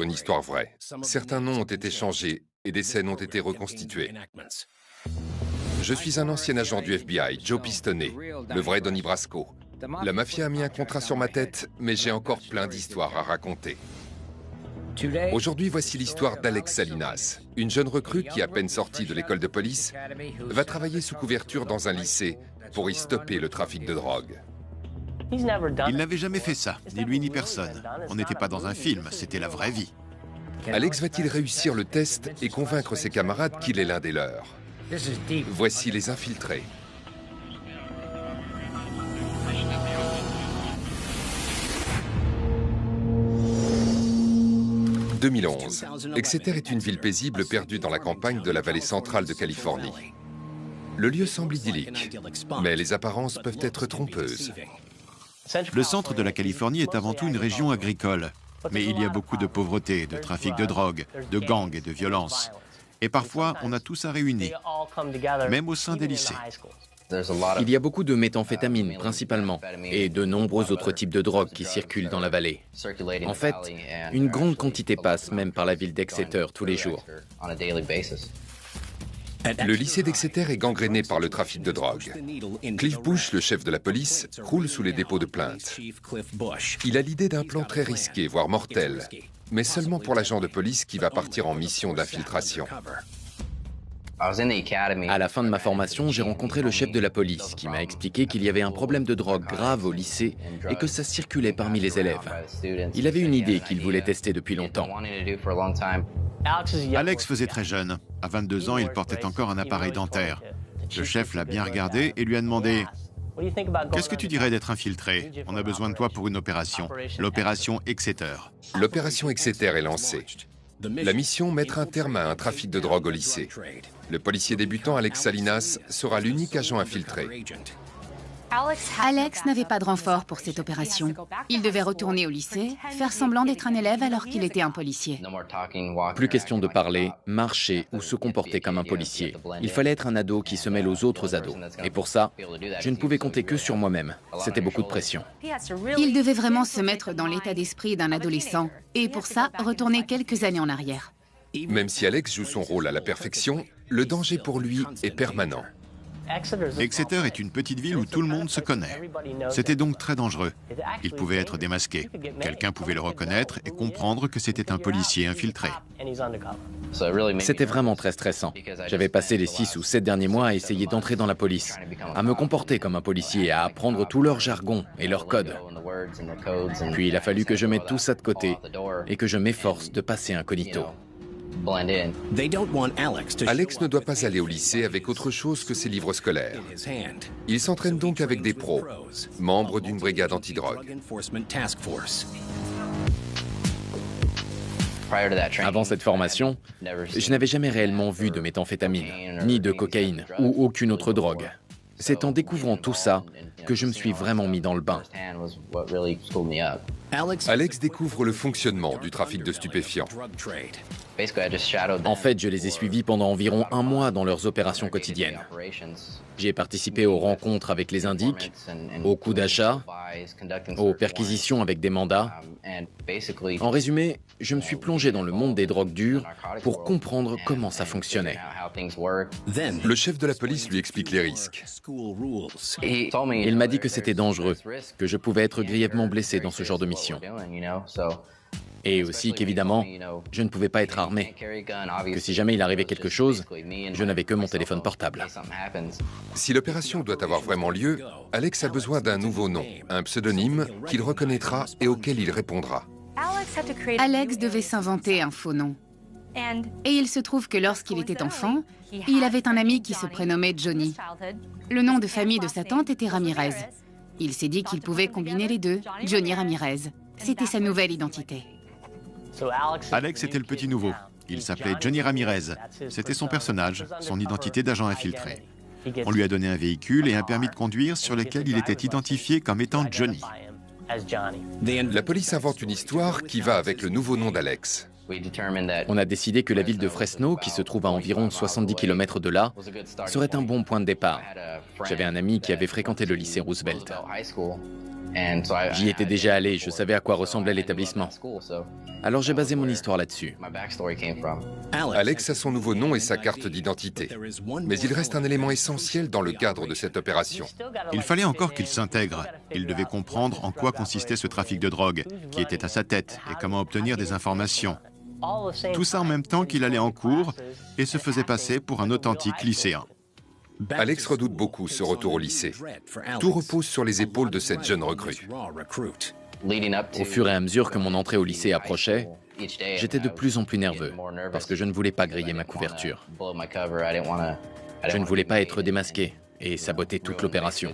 Une histoire vraie. Certains noms ont été changés et des scènes ont été reconstituées. Je suis un ancien agent du FBI, Joe Pistone, le vrai Donnie Brasco. La mafia a mis un contrat sur ma tête, mais j'ai encore plein d'histoires à raconter. Aujourd'hui, voici l'histoire d'Alex Salinas, une jeune recrue qui, à peine sortie de l'école de police, va travailler sous couverture dans un lycée pour y stopper le trafic de drogue. Il n'avait jamais fait ça, ni lui ni personne. On n'était pas dans un film, c'était la vraie vie. Alex va-t-il réussir le test et convaincre ses camarades qu'il est l'un des leurs? Voici les infiltrés. « 2011. Exeter est une ville paisible perdue dans la campagne de la vallée centrale de Californie. Le lieu semble idyllique, mais les apparences peuvent être trompeuses. Le centre de la Californie est avant tout une région agricole. Mais il y a beaucoup de pauvreté, de trafic de drogue, de gangs et de violence. Et parfois, on a tout ça réuni, même au sein des lycées. Il y a beaucoup de méthamphétamine, principalement, et de nombreux autres types de drogues qui circulent dans la vallée. En fait, une grande quantité passe même par la ville d'Exeter tous les jours. Le lycée d'Exeter est gangréné par le trafic de drogue. Cliff Bush, le chef de la police, croule sous les dépôts de plaintes. Il a l'idée d'un plan très risqué, voire mortel, mais seulement pour l'agent de police qui va partir en mission d'infiltration. À la fin de ma formation, j'ai rencontré le chef de la police qui m'a expliqué qu'il y avait un problème de drogue grave au lycée et que ça circulait parmi les élèves. Il avait une idée qu'il voulait tester depuis longtemps. Alex faisait très jeune. À 22 ans, il portait encore un appareil dentaire. Le chef l'a bien regardé et lui a demandé « Qu'est-ce que tu dirais d'être infiltré? On a besoin de toi pour une opération, l'opération Exeter. » L'opération Exeter est lancée. La mission, mettre un terme à un trafic de drogue au lycée. Le policier débutant Alex Salinas sera l'unique agent infiltré. Alex n'avait pas de renfort pour cette opération. Il devait retourner au lycée, faire semblant d'être un élève alors qu'il était un policier. Plus question de parler, marcher ou se comporter comme un policier. Il fallait être un ado qui se mêle aux autres ados. Et pour ça, je ne pouvais compter que sur moi-même. C'était beaucoup de pression. Il devait vraiment se mettre dans l'état d'esprit d'un adolescent. Et pour ça, retourner quelques années en arrière. Même si Alex joue son rôle à la perfection, le danger pour lui est permanent. Exeter est une petite ville où tout le monde se connaît. C'était donc très dangereux. Il pouvait être démasqué. Quelqu'un pouvait le reconnaître et comprendre que c'était un policier infiltré. C'était vraiment très stressant. J'avais passé les 6 ou 7 derniers mois à essayer d'entrer dans la police, à me comporter comme un policier, à apprendre tout leur jargon et leurs codes. Puis il a fallu que je mette tout ça de côté et que je m'efforce de passer incognito. Alex ne doit pas aller au lycée avec autre chose que ses livres scolaires. Il s'entraîne donc avec des pros, membres d'une brigade antidrogue. Avant cette formation, je n'avais jamais réellement vu de méthamphétamine, ni de cocaïne ou aucune autre drogue. C'est en découvrant tout ça que je me suis vraiment mis dans le bain. Alex découvre le fonctionnement du trafic de stupéfiants. En fait, je les ai suivis pendant environ un mois dans leurs opérations quotidiennes. J'ai participé aux rencontres avec les indiques, aux coups d'achat, aux perquisitions avec des mandats. En résumé, je me suis plongé dans le monde des drogues dures pour comprendre comment ça fonctionnait. Le chef de la police lui explique les risques. Il m'a dit que c'était dangereux, que je pouvais être grièvement blessé dans ce genre de mission. Et aussi qu'évidemment, je ne pouvais pas être armé, que si jamais il arrivait quelque chose, je n'avais que mon téléphone portable. Si l'opération doit avoir vraiment lieu, Alex a besoin d'un nouveau nom, un pseudonyme qu'il reconnaîtra et auquel il répondra. Alex devait s'inventer un faux nom. Et il se trouve que lorsqu'il était enfant, il avait un ami qui se prénommait Johnny. Le nom de famille de sa tante était Ramirez. Il s'est dit qu'il pouvait combiner les deux, Johnny Ramirez. C'était sa nouvelle identité. Alex était le petit nouveau. Il s'appelait Johnny Ramirez. C'était son personnage, son identité d'agent infiltré. On lui a donné un véhicule et un permis de conduire sur lequel il était identifié comme étant Johnny. La police invente une histoire qui va avec le nouveau nom d'Alex. On a décidé que la ville de Fresno, qui se trouve à environ 70 km de là, serait un bon point de départ. J'avais un ami qui avait fréquenté le lycée Roosevelt. J'y étais déjà allé, je savais à quoi ressemblait l'établissement. Alors j'ai basé mon histoire là-dessus. Alex a son nouveau nom et sa carte d'identité. Mais il reste un élément essentiel dans le cadre de cette opération. Il fallait encore qu'il s'intègre. Il devait comprendre en quoi consistait ce trafic de drogue, qui était à sa tête et comment obtenir des informations. Tout ça en même temps qu'il allait en cours et se faisait passer pour un authentique lycéen. Alex redoute beaucoup ce retour au lycée. Tout repose sur les épaules de cette jeune recrue. Au fur et à mesure que mon entrée au lycée approchait, j'étais de plus en plus nerveux, parce que je ne voulais pas griller ma couverture. Je ne voulais pas être démasqué et saboter toute l'opération.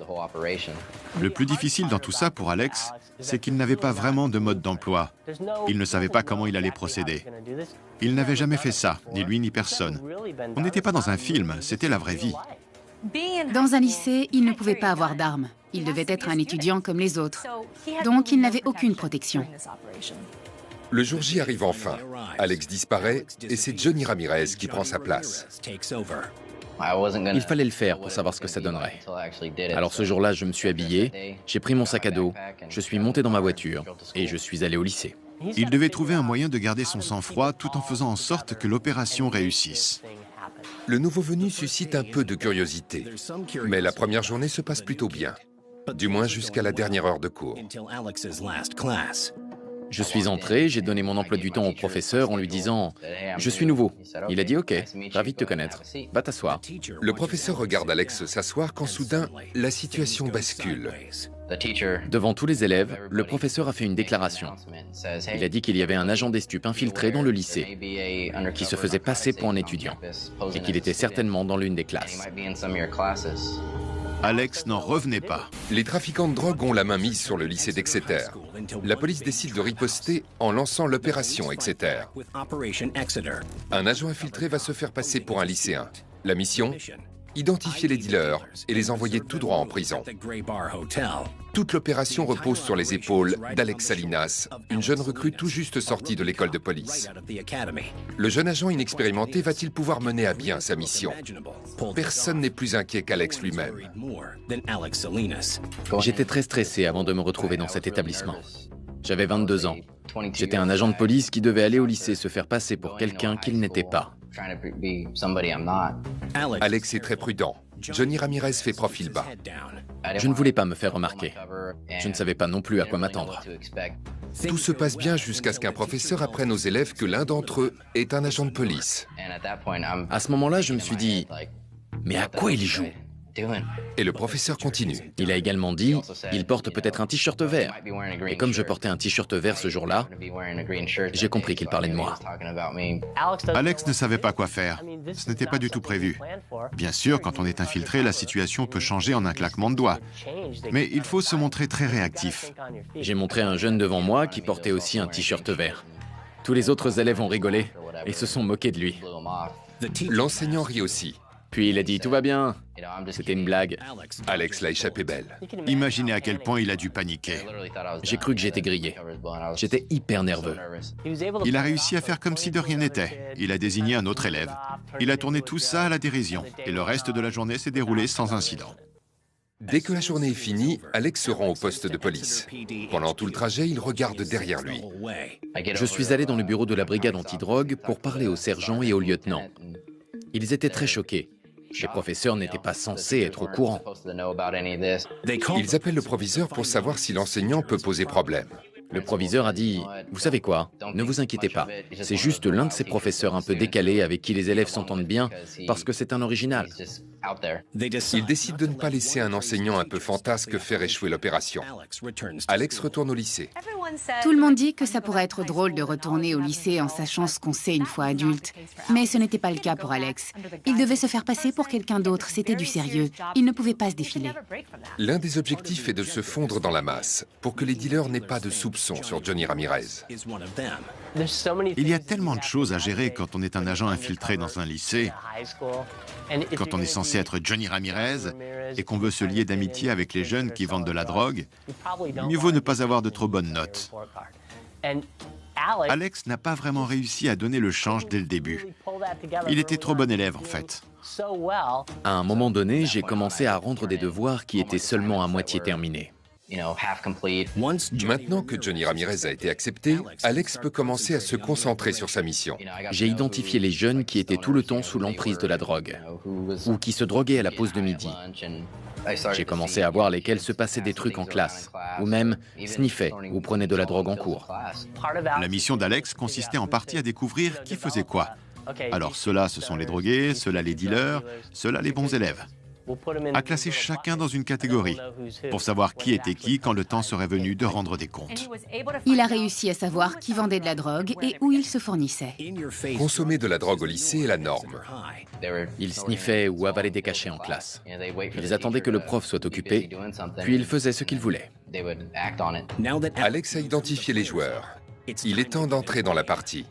Le plus difficile dans tout ça pour Alex, c'est qu'il n'avait pas vraiment de mode d'emploi. Il ne savait pas comment il allait procéder. Il n'avait jamais fait ça, ni lui ni personne. On n'était pas dans un film, c'était la vraie vie. Dans un lycée, il ne pouvait pas avoir d'armes. Il devait être un étudiant comme les autres. Donc, il n'avait aucune protection. Le jour J arrive enfin. Alex disparaît et c'est Johnny Ramirez qui prend sa place. Il fallait le faire pour savoir ce que ça donnerait. Alors ce jour-là, je me suis habillé, j'ai pris mon sac à dos, je suis monté dans ma voiture et je suis allé au lycée. Il devait trouver un moyen de garder son sang-froid tout en faisant en sorte que l'opération réussisse. Le nouveau venu suscite un peu de curiosité. Mais la première journée se passe plutôt bien. Du moins jusqu'à la dernière heure de cours. Je suis entré, j'ai donné mon emploi du temps au professeur en lui disant « Je suis nouveau ». Il a dit « Ok, ravi de te connaître, va t'asseoir ». Le professeur regarde Alex s'asseoir quand soudain, la situation bascule. Devant tous les élèves, le professeur a fait une déclaration. Il a dit qu'il y avait un agent des stupes infiltré dans le lycée, qui se faisait passer pour un étudiant, et qu'il était certainement dans l'une des classes. Alex n'en revenait pas. Les trafiquants de drogue ont la main mise sur le lycée d'Exeter. La police décide de riposter en lançant l'opération Exeter. Un agent infiltré va se faire passer pour un lycéen. La mission ? Identifier les dealers et les envoyer tout droit en prison. Toute l'opération repose sur les épaules d'Alex Salinas, une jeune recrue tout juste sortie de l'école de police. Le jeune agent inexpérimenté va-t-il pouvoir mener à bien sa mission? Personne n'est plus inquiet qu'Alex lui-même. J'étais très stressé avant de me retrouver dans cet établissement. J'avais 22 ans. J'étais un agent de police qui devait aller au lycée se faire passer pour quelqu'un qu'il n'était pas. Alex est très prudent. Johnny Ramirez fait profil bas. Je ne voulais pas me faire remarquer. Je ne savais pas non plus à quoi m'attendre. Tout se passe bien jusqu'à ce qu'un professeur apprenne aux élèves que l'un d'entre eux est un agent de police. À ce moment-là, je me suis dit, mais à quoi il joue? Et le professeur continue. Il a également dit, il porte peut-être un t-shirt vert. Et comme je portais un t-shirt vert ce jour-là, j'ai compris qu'il parlait de moi. Alex ne savait pas quoi faire. Ce n'était pas du tout prévu. Bien sûr, quand on est infiltré, la situation peut changer en un claquement de doigts. Mais il faut se montrer très réactif. J'ai montré un jeune devant moi qui portait aussi un t-shirt vert. Tous les autres élèves ont rigolé et se sont moqués de lui. L'enseignant rit aussi. Puis il a dit « Tout va bien ». C'était une blague. Alex l'a échappé belle. Imaginez à quel point il a dû paniquer. J'ai cru que j'étais grillé. J'étais hyper nerveux. Il a réussi à faire comme si de rien n'était. Il a désigné un autre élève. Il a tourné tout ça à la dérision. Et le reste de la journée s'est déroulé sans incident. Dès que la journée est finie, Alex se rend au poste de police. Pendant tout le trajet, il regarde derrière lui. Je suis allé dans le bureau de la brigade antidrogue pour parler au sergent et au lieutenant. Ils étaient très choqués. Les professeurs n'étaient pas censés être au courant. Ils appellent le proviseur pour savoir si l'enseignant peut poser problème. Le proviseur a dit « Vous savez quoi? Ne vous inquiétez pas. C'est juste l'un de ces professeurs un peu décalés avec qui les élèves s'entendent bien parce que c'est un original. » Ils décident de ne pas laisser un enseignant un peu fantasque faire échouer l'opération. Alex retourne au lycée. Tout le monde dit que ça pourrait être drôle de retourner au lycée en sachant ce qu'on sait une fois adulte. Mais ce n'était pas le cas pour Alex. Il devait se faire passer pour quelqu'un d'autre, c'était du sérieux. Il ne pouvait pas se défiler. L'un des objectifs est de se fondre dans la masse, pour que les dealers n'aient pas de soupçons sur Johnny Ramirez. Il y a tellement de choses à gérer quand on est un agent infiltré dans un lycée. Quand on est censé être Johnny Ramirez et qu'on veut se lier d'amitié avec les jeunes qui vendent de la drogue, mieux vaut ne pas avoir de trop bonnes notes. Alex n'a pas vraiment réussi à donner le change dès le début. Il était trop bon élève, en fait. À un moment donné, j'ai commencé à rendre des devoirs qui étaient seulement à moitié terminés. Maintenant que Johnny Ramirez a été accepté, Alex peut commencer à se concentrer sur sa mission. J'ai identifié les jeunes qui étaient tout le temps sous l'emprise de la drogue, ou qui se droguaient à la pause de midi. J'ai commencé à voir lesquels se passaient des trucs en classe, ou même sniffaient ou prenaient de la drogue en cours. La mission d'Alex consistait en partie à découvrir qui faisait quoi. Alors ceux-là, ce sont les drogués, ceux-là les dealers, ceux-là les bons élèves. À classer chacun dans une catégorie, pour savoir qui était qui quand le temps serait venu de rendre des comptes. Il a réussi à savoir qui vendait de la drogue et où il se fournissait. Consommer de la drogue au lycée est la norme. Ils sniffaient ou avalaient des cachets en classe. Ils attendaient que le prof soit occupé, puis ils faisaient ce qu'ils voulaient. Alex a identifié les joueurs. Il est temps d'entrer dans la partie.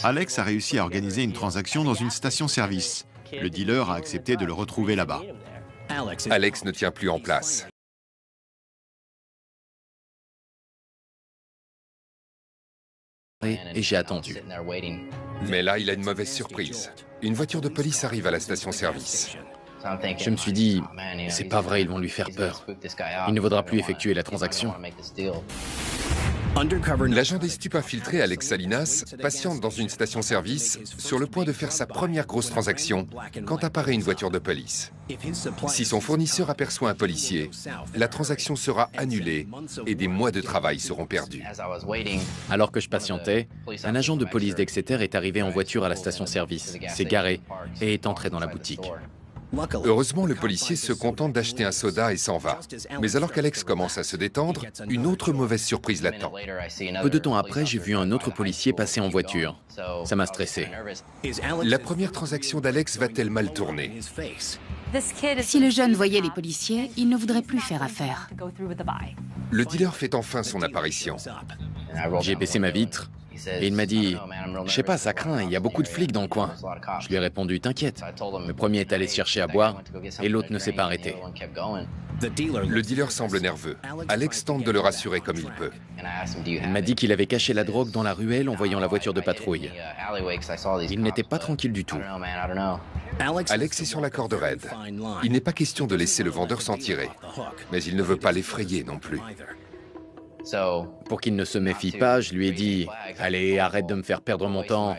Alex a réussi à organiser une transaction dans une station-service. Le dealer a accepté de le retrouver là-bas. Alex ne tient plus en place. Et j'ai attendu. Mais là, il a une mauvaise surprise. Une voiture de police arrive à la station-service. Je me suis dit, c'est pas vrai, ils vont lui faire peur. Il ne vaudra plus effectuer la transaction. L'agent des stupes infiltré, Alex Salinas, patiente dans une station-service sur le point de faire sa première grosse transaction quand apparaît une voiture de police. Si son fournisseur aperçoit un policier, la transaction sera annulée et des mois de travail seront perdus. Alors que je patientais, un agent de police d'Exeter est arrivé en voiture à la station-service, s'est garé et est entré dans la boutique. Heureusement, le policier se contente d'acheter un soda et s'en va. Mais alors qu'Alex commence à se détendre, une autre mauvaise surprise l'attend. Peu de temps après, j'ai vu un autre policier passer en voiture. Ça m'a stressé. La première transaction d'Alex va-t-elle mal tourner? Si le jeune voyait les policiers, il ne voudrait plus faire affaire. Le dealer fait enfin son apparition. J'ai baissé ma vitre et il m'a dit « Je sais pas, ça craint, il y a beaucoup de flics dans le coin. » Je lui ai répondu « T'inquiète. » Le premier est allé se chercher à boire et l'autre ne s'est pas arrêté. Le dealer semble nerveux. Alex tente de le rassurer comme il peut. Il m'a dit qu'il avait caché la drogue dans la ruelle en voyant la voiture de patrouille. Il n'était pas tranquille du tout. Alex est sur la corde raide. Il n'est pas question de laisser le vendeur s'en tirer. Mais il ne veut pas l'effrayer non plus. Pour qu'il ne se méfie pas, je lui ai dit « Allez, arrête de me faire perdre mon temps.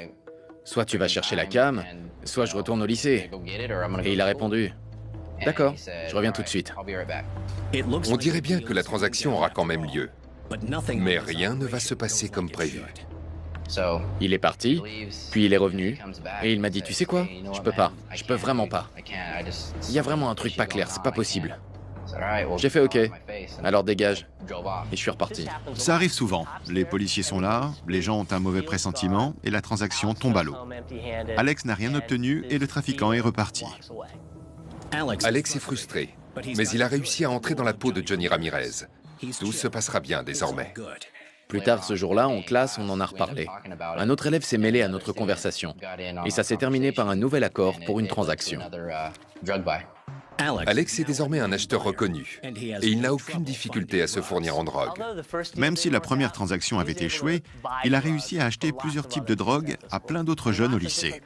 Soit tu vas chercher la cam, soit je retourne au lycée. » Et il a répondu « D'accord, je reviens tout de suite. » On dirait bien que la transaction aura quand même lieu. Mais rien ne va se passer comme prévu. Il est parti, puis il est revenu, et il m'a dit « Tu sais quoi? Je peux pas, je peux vraiment pas. Il y a vraiment un truc pas clair, c'est pas possible. » J'ai fait OK, alors dégage. Et je suis reparti. Ça arrive souvent. Les policiers sont là, les gens ont un mauvais pressentiment et la transaction tombe à l'eau. Alex n'a rien obtenu et le trafiquant est reparti. Alex est frustré, mais il a réussi à entrer dans la peau de Johnny Ramirez. Tout se passera bien désormais. Plus tard ce jour-là, en classe, on en a reparlé. Un autre élève s'est mêlé à notre conversation. Et ça s'est terminé par un nouvel accord pour une transaction. Alex est désormais un acheteur reconnu et il n'a aucune difficulté à se fournir en drogue. Même si la première transaction avait échoué, il a réussi à acheter plusieurs types de drogues à plein d'autres jeunes au lycée.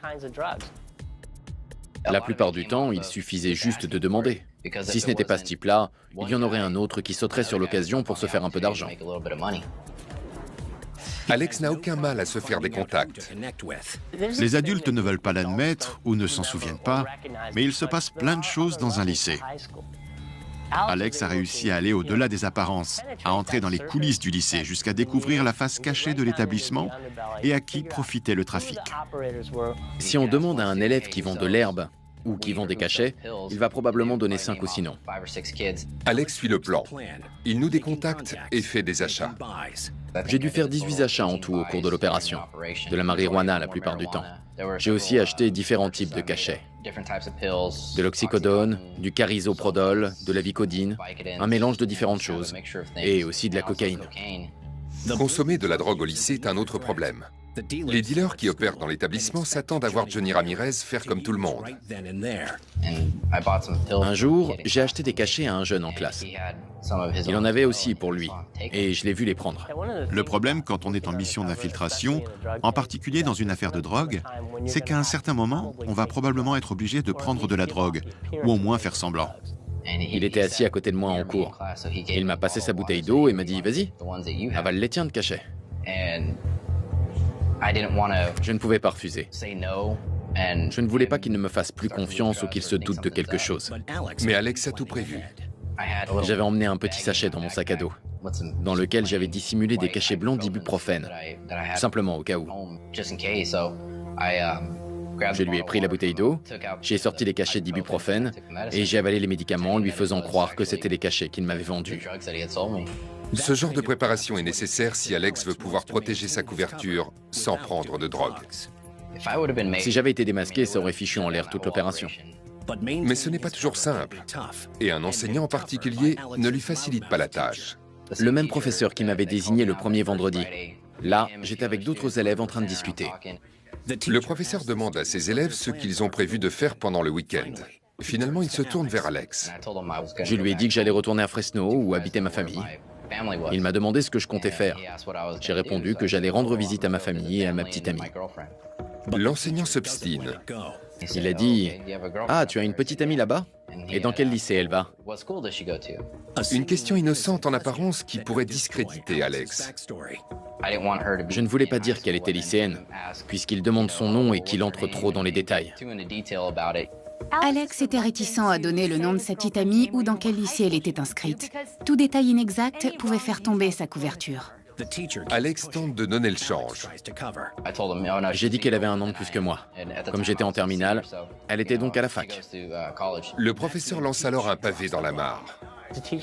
La plupart du temps, il suffisait juste de demander. Si ce n'était pas ce type-là, il y en aurait un autre qui sauterait sur l'occasion pour se faire un peu d'argent. Alex n'a aucun mal à se faire des contacts. Les adultes ne veulent pas l'admettre ou ne s'en souviennent pas, mais il se passe plein de choses dans un lycée. Alex a réussi à aller au-delà des apparences, à entrer dans les coulisses du lycée, jusqu'à découvrir la face cachée de l'établissement et à qui profitait le trafic. Si on demande à un élève qui vend de l'herbe ou qui vend des cachets, il va probablement donner 5 ou 6 noms. Alex suit le plan. Il noue des contacts et fait des achats. J'ai dû faire 18 achats en tout au cours de l'opération, de la marijuana la plupart du temps. J'ai aussi acheté différents types de cachets. De l'oxycodone, du carisoprodol, de la vicodine, un mélange de différentes choses, et aussi de la cocaïne. Consommer de la drogue au lycée est un autre problème. Les dealers qui opèrent dans l'établissement s'attendent à voir Johnny Ramirez faire comme tout le monde. Un jour, j'ai acheté des cachets à un jeune en classe. Il en avait aussi pour lui, et je l'ai vu les prendre. Le problème quand on est en mission d'infiltration, en particulier dans une affaire de drogue, c'est qu'à un certain moment, on va probablement être obligé de prendre de la drogue, ou au moins faire semblant. Il était assis à côté de moi en cours. Il m'a passé sa bouteille d'eau et m'a dit « Vas-y, avale les tiens de cachet ». Je ne pouvais pas refuser. Je ne voulais pas qu'il ne me fasse plus confiance ou qu'il se doute de quelque chose. Mais Alex a tout prévu. J'avais emmené un petit sachet dans mon sac à dos, dans lequel j'avais dissimulé des cachets blancs d'ibuprofène, simplement au cas où. Je lui ai pris la bouteille d'eau, j'ai sorti les cachets d'ibuprofène et j'ai avalé les médicaments, lui faisant croire que c'était les cachets qu'il m'avait vendus. Ce genre de préparation est nécessaire si Alex veut pouvoir protéger sa couverture sans prendre de drogue. Si j'avais été démasqué, ça aurait fichu en l'air toute l'opération. Mais ce n'est pas toujours simple. Et un enseignant en particulier ne lui facilite pas la tâche. Le même professeur qui m'avait désigné le premier vendredi. Là, j'étais avec d'autres élèves en train de discuter. Le professeur demande à ses élèves ce qu'ils ont prévu de faire pendant le week-end. Finalement, il se tourne vers Alex. Je lui ai dit que j'allais retourner à Fresno où habitait ma famille. Il m'a demandé ce que je comptais faire. J'ai répondu que j'allais rendre visite à ma famille et à ma petite amie. L'enseignant s'obstine. Il a dit « Ah, tu as une petite amie là-bas? Et dans quel lycée elle va ?» Une question innocente en apparence qui pourrait discréditer Alex. Je ne voulais pas dire qu'elle était lycéenne, puisqu'il demande son nom et qu'il entre trop dans les détails. Alex était réticent à donner le nom de sa petite amie ou dans quel lycée elle était inscrite. Tout détail inexact pouvait faire tomber sa couverture. Alex tente de donner le change. J'ai dit qu'elle avait un an de plus que moi. Comme j'étais en terminale, elle était donc à la fac. Le professeur lance alors un pavé dans la mare.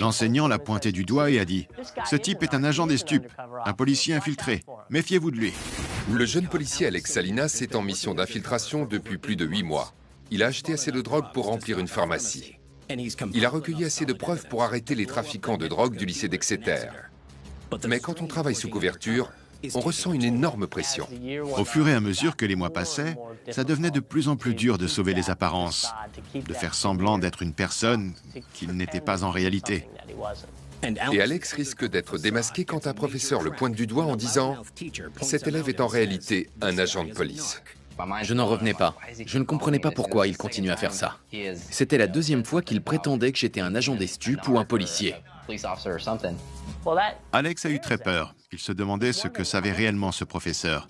L'enseignant l'a pointé du doigt et a dit « Ce type est un agent des stupes, un policier infiltré. Méfiez-vous de lui. » Le jeune policier Alex Salinas est en mission d'infiltration depuis plus de 8 mois. Il a acheté assez de drogue pour remplir une pharmacie. Il a recueilli assez de preuves pour arrêter les trafiquants de drogue du lycée d'Exeter. Mais quand on travaille sous couverture, on ressent une énorme pression. Au fur et à mesure que les mois passaient, ça devenait de plus en plus dur de sauver les apparences, de faire semblant d'être une personne qu'il n'était pas en réalité. Et Alex risque d'être démasqué quand un professeur le pointe du doigt en disant « Cet élève est en réalité un agent de police ». Je n'en revenais pas. Je ne comprenais pas pourquoi il continuait à faire ça. C'était la deuxième fois qu'il prétendait que j'étais un agent des stupes ou un policier. Alex a eu très peur. Il se demandait ce que savait réellement ce professeur.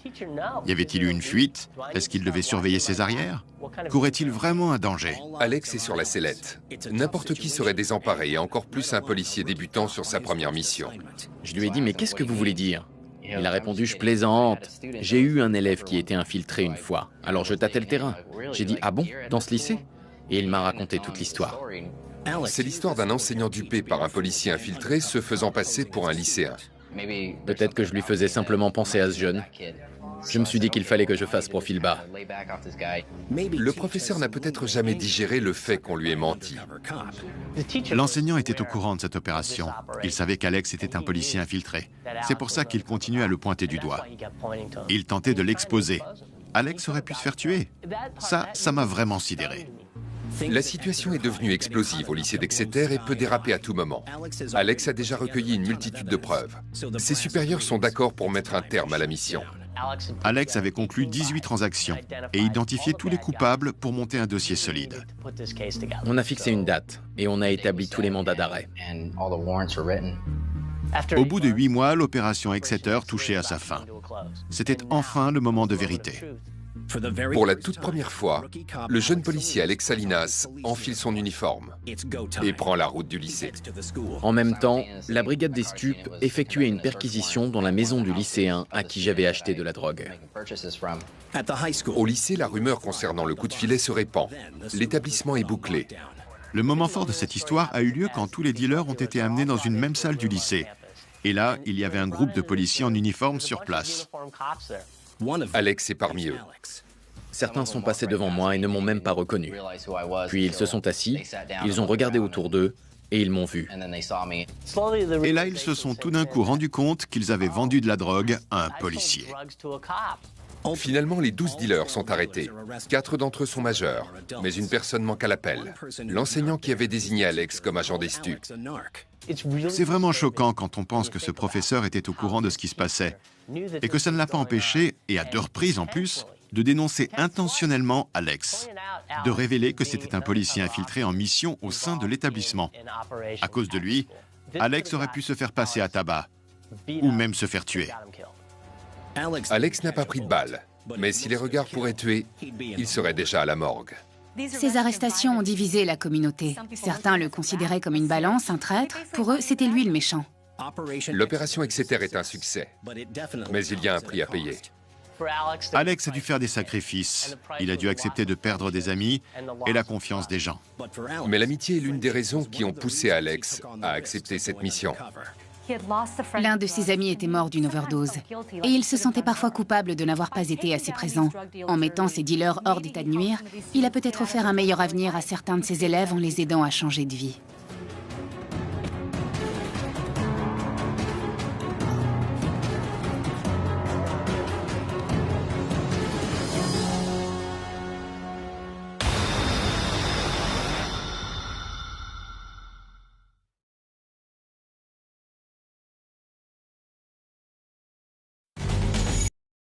Y avait-il eu une fuite? Est-ce qu'il devait surveiller ses arrières? Courait-il vraiment un danger? Alex est sur la sellette. N'importe qui serait désemparé, et encore plus un policier débutant sur sa première mission. Je lui ai dit « Mais qu'est-ce que vous voulez dire ?» Il a répondu « Je plaisante. J'ai eu un élève qui était infiltré une fois. Alors je tâtais le terrain. J'ai dit « Ah bon? Dans ce lycée ?» Et il m'a raconté toute l'histoire. C'est l'histoire d'un enseignant dupé par un policier infiltré se faisant passer pour un lycéen. Peut-être que je lui faisais simplement penser à ce jeune. Je me suis dit qu'il fallait que je fasse profil bas. Le professeur n'a peut-être jamais digéré le fait qu'on lui ait menti. L'enseignant était au courant de cette opération. Il savait qu'Alex était un policier infiltré. C'est pour ça qu'il continuait à le pointer du doigt. Il tentait de l'exposer. Alex aurait pu se faire tuer. Ça m'a vraiment sidéré. La situation est devenue explosive au lycée d'Exeter et peut déraper à tout moment. Alex a déjà recueilli une multitude de preuves. Ses supérieurs sont d'accord pour mettre un terme à la mission. Alex avait conclu 18 transactions et identifié tous les coupables pour monter un dossier solide. On a fixé une date et on a établi tous les mandats d'arrêt. Au bout de 8 mois, l'opération Exeter touchait à sa fin. C'était enfin le moment de vérité. Pour la toute première fois, le jeune policier Alex Salinas enfile son uniforme et prend la route du lycée. En même temps, la brigade des stupes effectuait une perquisition dans la maison du lycéen à qui j'avais acheté de la drogue. Au lycée, la rumeur concernant le coup de filet se répand. L'établissement est bouclé. Le moment fort de cette histoire a eu lieu quand tous les dealers ont été amenés dans une même salle du lycée. Et là, il y avait un groupe de policiers en uniforme sur place. Alex est parmi eux. Certains sont passés devant moi et ne m'ont même pas reconnu. Puis ils se sont assis, ils ont regardé autour d'eux et ils m'ont vu. Et là, ils se sont tout d'un coup rendus compte qu'ils avaient vendu de la drogue à un policier. Finalement, les 12 dealers sont arrêtés. 4 d'entre eux sont majeurs, mais une personne manque à l'appel. L'enseignant qui avait désigné Alex comme agent des stupes. C'est vraiment choquant quand on pense que ce professeur était au courant de ce qui se passait et que ça ne l'a pas empêché, et à 2 reprises en plus, de dénoncer intentionnellement Alex, de révéler que c'était un policier infiltré en mission au sein de l'établissement. À cause de lui, Alex aurait pu se faire passer à tabac, ou même se faire tuer. Alex n'a pas pris de balle, mais si les regards pourraient tuer, il serait déjà à la morgue. Ces arrestations ont divisé la communauté. Certains le considéraient comme une balance, un traître. Pour eux, c'était lui le méchant. L'opération Exeter est un succès, mais il y a un prix à payer. Alex a dû faire des sacrifices. Il a dû accepter de perdre des amis et la confiance des gens. Mais l'amitié est l'une des raisons qui ont poussé Alex à accepter cette mission. L'un de ses amis était mort d'une overdose. Et il se sentait parfois coupable de n'avoir pas été assez présent. En mettant ses dealers hors d'état de nuire, il a peut-être offert un meilleur avenir à certains de ses élèves en les aidant à changer de vie.